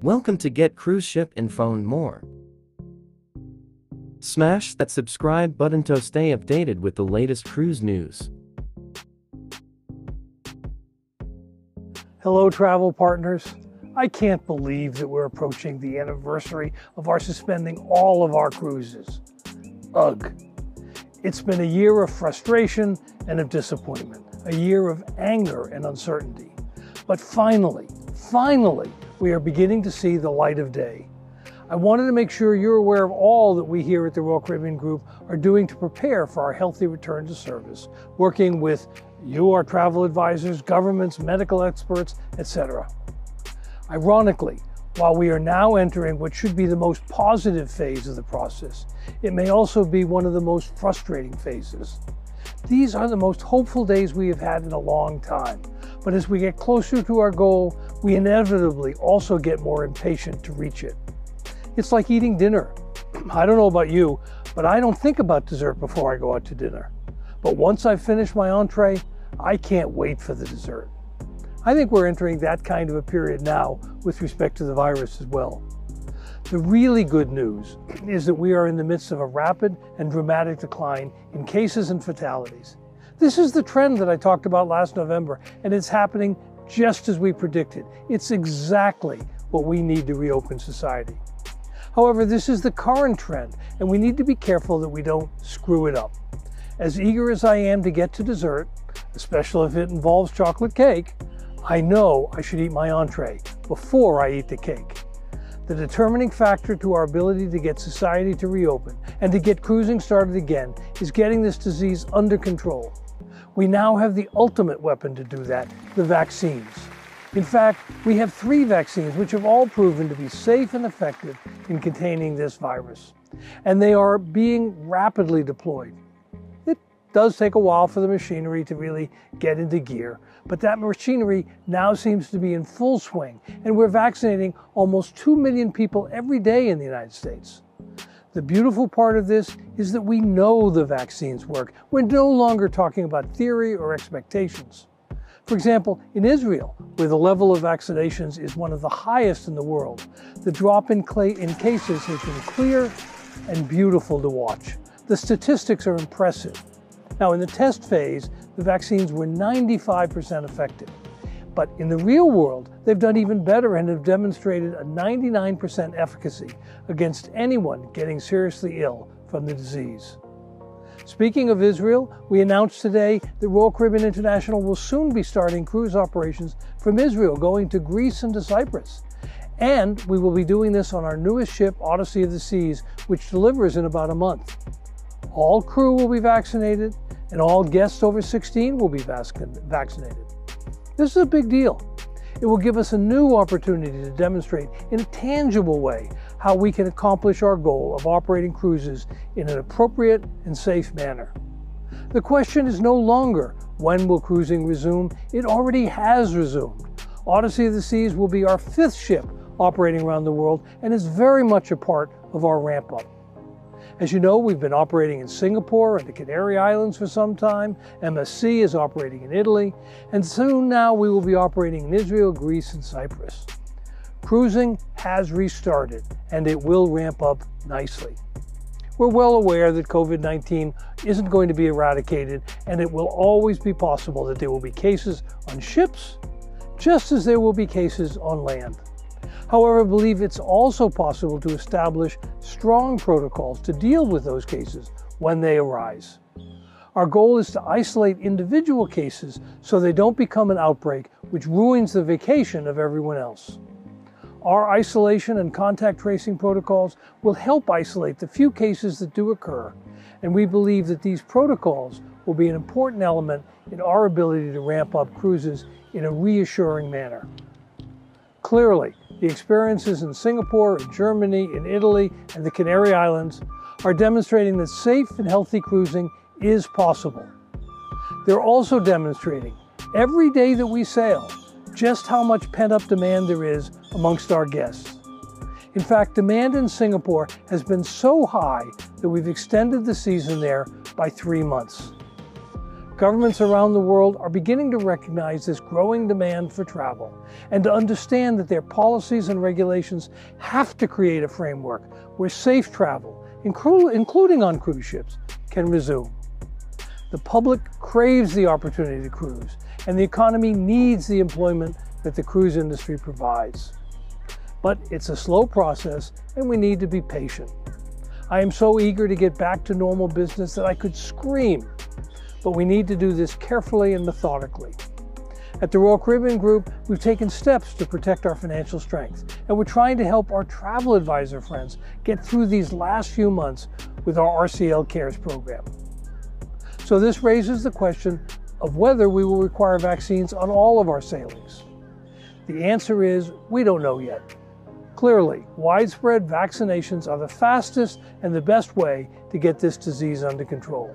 Welcome to Get Cruise Ship and Phone More. Smash that subscribe button to stay updated with the latest cruise news. Hello, travel partners. I can't believe that we're approaching the anniversary of our suspending all of our cruises. Ugh. It's been a year of frustration and of disappointment, a year of anger and uncertainty. But finally, we are beginning to see the light of day. I wanted to make sure you're aware of all that we here at the Royal Caribbean Group are doing to prepare for our healthy return to service, working with you, our travel advisors, governments, medical experts, etc. Ironically, while we are now entering what should be the most positive phase of the process, it may also be one of the most frustrating phases. These are the most hopeful days we have had in a long time, but as we get closer to our goal, we inevitably also get more impatient to reach it. It's like eating dinner. I don't know about you, but I don't think about dessert before I go out to dinner. But once I've finished my entree, I can't wait for the dessert. I think we're entering that kind of a period now with respect to the virus as well. The really good news is that we are in the midst of a rapid and dramatic decline in cases and fatalities. This is the trend that I talked about last November, and it's happening just as we predicted. It's exactly what we need to reopen society. However, this is the current trend, and we need to be careful that we don't screw it up. As eager as I am to get to dessert, especially if it involves chocolate cake, I know I should eat my entree before I eat the cake. The determining factor to our ability to get society to reopen and to get cruising started again is getting this disease under control. We now have the ultimate weapon to do that, the vaccines. In fact, we have 3 vaccines which have all proven to be safe and effective in containing this virus, and they are being rapidly deployed. It does take a while for the machinery to really get into gear, but that machinery now seems to be in full swing, and we're vaccinating almost 2 million people every day in the United States. The beautiful part of this is that we know the vaccines work. We're no longer talking about theory or expectations. For example, in Israel, where the level of vaccinations is one of the highest in the world, the drop in cases has been clear and beautiful to watch. The statistics are impressive. Now, in the test phase, the vaccines were 95% effective. But in the real world, they've done even better and have demonstrated a 99% efficacy against anyone getting seriously ill from the disease. Speaking of Israel, we announced today that Royal Caribbean International will soon be starting cruise operations from Israel, going to Greece and to Cyprus. And we will be doing this on our newest ship, Odyssey of the Seas, which delivers in about a month. All crew will be vaccinated, and all guests over 16 will be vaccinated. This is a big deal. It will give us a new opportunity to demonstrate in a tangible way how we can accomplish our goal of operating cruises in an appropriate and safe manner. The question is no longer when will cruising resume. It already has resumed. Odyssey of the Seas will be our 5th ship operating around the world and is very much a part of our ramp up. As you know, we've been operating in Singapore and the Canary Islands for some time. MSC is operating in Italy, and soon now we will be operating in Israel, Greece, and Cyprus. Cruising has restarted, and it will ramp up nicely. We're well aware that COVID-19 isn't going to be eradicated, and it will always be possible that there will be cases on ships, just as there will be cases on land. However, I believe it's also possible to establish strong protocols to deal with those cases when they arise. Our goal is to isolate individual cases so they don't become an outbreak which ruins the vacation of everyone else. Our isolation and contact tracing protocols will help isolate the few cases that do occur, and we believe that these protocols will be an important element in our ability to ramp up cruises in a reassuring manner. Clearly, the experiences in Singapore, in Germany, in Italy, and the Canary Islands are demonstrating that safe and healthy cruising is possible. They're also demonstrating, every day that we sail, just how much pent-up demand there is amongst our guests. In fact, demand in Singapore has been so high that we've extended the season there by 3 months. Governments around the world are beginning to recognize this growing demand for travel and to understand that their policies and regulations have to create a framework where safe travel, including on cruise ships, can resume. The public craves the opportunity to cruise, and the economy needs the employment that the cruise industry provides. But it's a slow process, and we need to be patient. I am so eager to get back to normal business that I could scream, but we need to do this carefully and methodically. At the Royal Caribbean Group, we've taken steps to protect our financial strength, and we're trying to help our travel advisor friends get through these last few months with our RCL Cares program. So this raises the question of whether we will require vaccines on all of our sailings. The answer is, we don't know yet. Clearly, widespread vaccinations are the fastest and the best way to get this disease under control.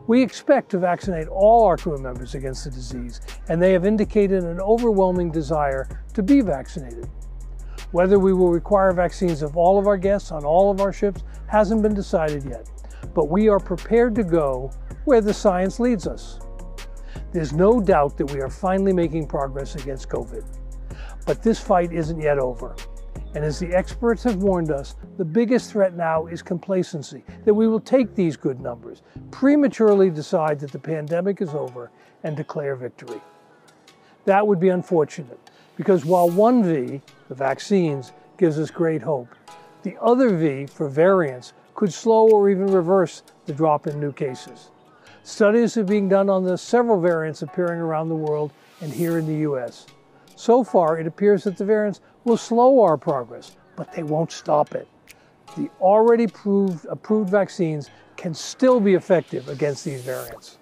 We expect to vaccinate all our crew members against the disease, and they have indicated an overwhelming desire to be vaccinated. Whether we will require vaccines of all of our guests on all of our ships hasn't been decided yet, but we are prepared to go where the science leads us. There's no doubt that we are finally making progress against COVID, but this fight isn't yet over. And as the experts have warned us, the biggest threat now is complacency, that we will take these good numbers, prematurely decide that the pandemic is over, and declare victory. That would be unfortunate, because while one V, the vaccines, gives us great hope, the other V, for variants, could slow or even reverse the drop in new cases. Studies are being done on the several variants appearing around the world and here in the US. So far, it appears that the variants will slow our progress, but they won't stop it. The already approved vaccines can still be effective against these variants.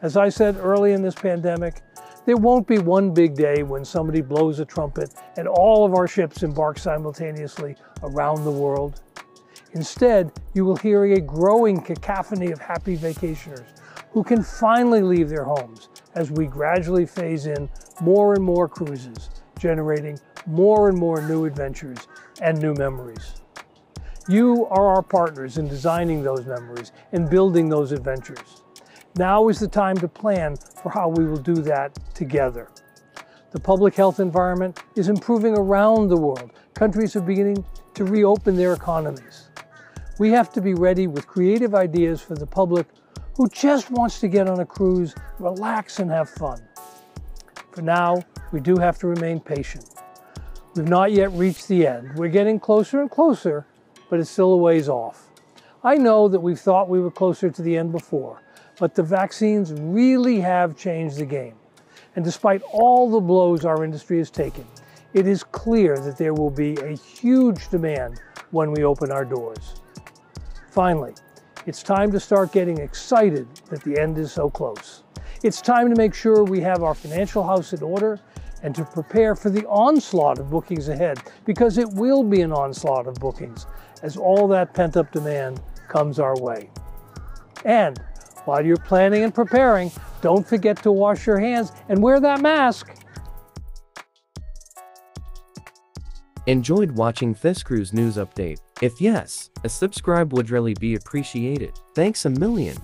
As I said early in this pandemic, there won't be one big day when somebody blows a trumpet and all of our ships embark simultaneously around the world. Instead, you will hear a growing cacophony of happy vacationers who can finally leave their homes as we gradually phase in more and more cruises, generating more and more new adventures and new memories. You are our partners in designing those memories and building those adventures. Now is the time to plan for how we will do that together. The public health environment is improving around the world. Countries are beginning to reopen their economies. We have to be ready with creative ideas for the public who just wants to get on a cruise, relax, and have fun. For now, we do have to remain patient. We've not yet reached the end. We're getting closer and closer, but it's still a ways off. I know that we've thought we were closer to the end before, but the vaccines really have changed the game. And despite all the blows our industry has taken, it is clear that there will be a huge demand when we open our doors. Finally, it's time to start getting excited that the end is so close. It's time to make sure we have our financial house in order and to prepare for the onslaught of bookings ahead, because it will be an onslaught of bookings as all that pent-up demand comes our way. And while you're planning and preparing, don't forget to wash your hands and wear that mask. Enjoyed watching this cruise news update? If yes, a subscribe would really be appreciated. Thanks a million.